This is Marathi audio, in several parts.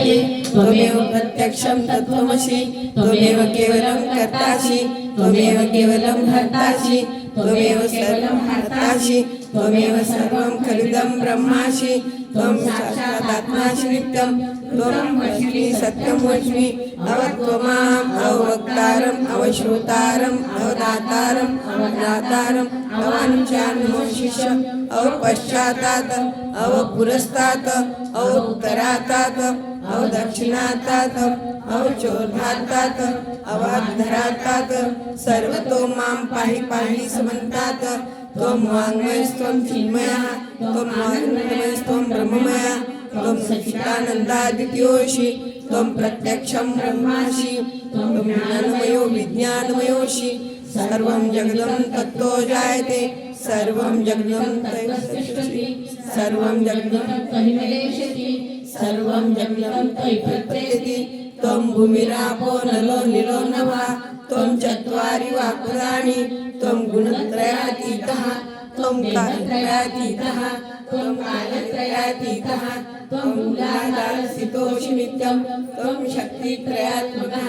जायते त्वमेव प्रत्यक्षं तत्त्वमसि त्वमेव केवलं कर्तासि त्वमेव केवलं हर्तासि त्वमेव सर्वं हर्तासि त्वमेव सर्वं खलिदं ब्रह्मासि त्वं साक्षादात्मासि नित्यं त्वं वच्मि सत्यं वच्मि अवत्वमाम् अवक्तारम् अवश्रोतारम् अवदातारम् अवज्ञातारम् अवाञ्छान्मोशिष्यम् अवपश्चातात् अवपुरस्तात् अवोत्तरातात् अवदक्षिणातात् अवचोर्धातात् अवाग्धरातात् सर्वतो मां पाहि पाहि समन्तात् त्वं वाङ्मयस्त्वं चिन्मयः त्वं आनन्दमयस्त्वं ब्रह्ममयः त्वं सच्चिदानन्दादित्योऽसि त्वं प्रत्यक्षं ब्रह्मासि त्वं ज्ञानमयो विज्ञानमयोऽसि सर्वं जगदं तत्तो जायते सर्वं जगदं तैः सर्वं जगदं तैः सर्वं जगदं तैः त्वं भूमिरापो नलो निलो नभः त्वं चत्वारि वाक्पदानि त्वं गुणत्रयातीतः त्वं कालत्रयातीतः त्वं कालत्रयातीतः त्वं मूलाधारस्थितोऽसि नित्यं त्वं शक्तित्रयात्मकः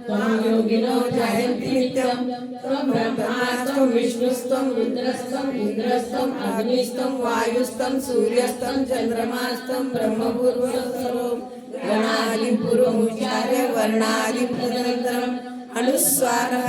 त्वं योगिनो ध्यायन्ति नित्यं त्वं ब्रह्मास्त्वं विष्णुस्त्वं रुद्रस्त्वं इन्द्रस्त्वं अग्निस्त्वं वायुस्त्वं सूर्यस्त्वं चन्द्रमास्त्वं ब्रह्मपूर्वस्वरूपं गणादिं पूर्वमुच्चार्य वर्णादिं तदनन्तरम् अनुस्वारः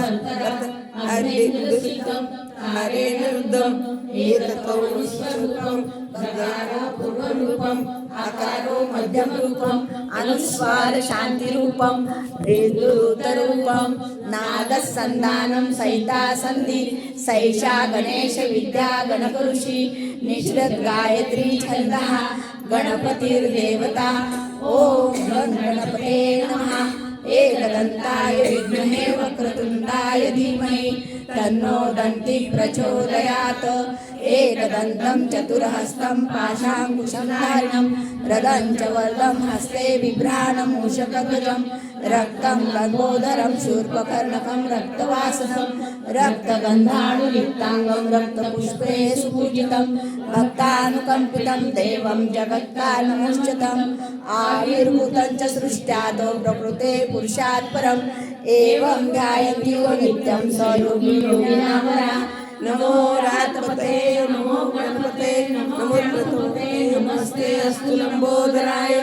हरेण रुद्धम् एततो विश्वरूपं भगारो पूर्वरूपम् आकारो मध्यमरूपम् अनुस्वार शान्तिरूपं रेदुरुतरूपं नादसन्धानं सहिता सन्धि सैषा गणेश विद्या गणकऋषि निश्रत गायत्री छन्दः गणपतिर्देवता ॐ गणपते नमः एकदन्ताय विद्महे वक्रतुण्डाय धीमहि तन्नो दन्तिः प्रचोदयात् एकदन्तं चतुर्हस्तं पाशाङ्कुशं धारिणं रदं च वरदं हस्ते बिभ्राणं मूषकध्वजं रक्तं लम्बोदरं शूर्पकर्णकं रक्तवाससं रक्तगन्धानुयुक्ताङ्गं रक्तपुष्पे सुपूजितं भक्तानुकम्पितं देवं जगत्कारणमुच्यतम् आविर्भूतं च सृष्ट्यादौ प्रकृते पुरुषात् परम् एवं ध्यायन्ति यो नित्यं स योगी योगिनामरा नमो रातपते नमो गणपते नमो प्रतोते नमस्ते अस्तु लंबोदराय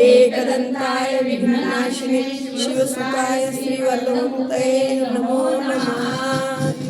एकदन्ताय विघ्ननाशिने शिवसुताय श्रीवल्लभमूर्तये नमो नमः।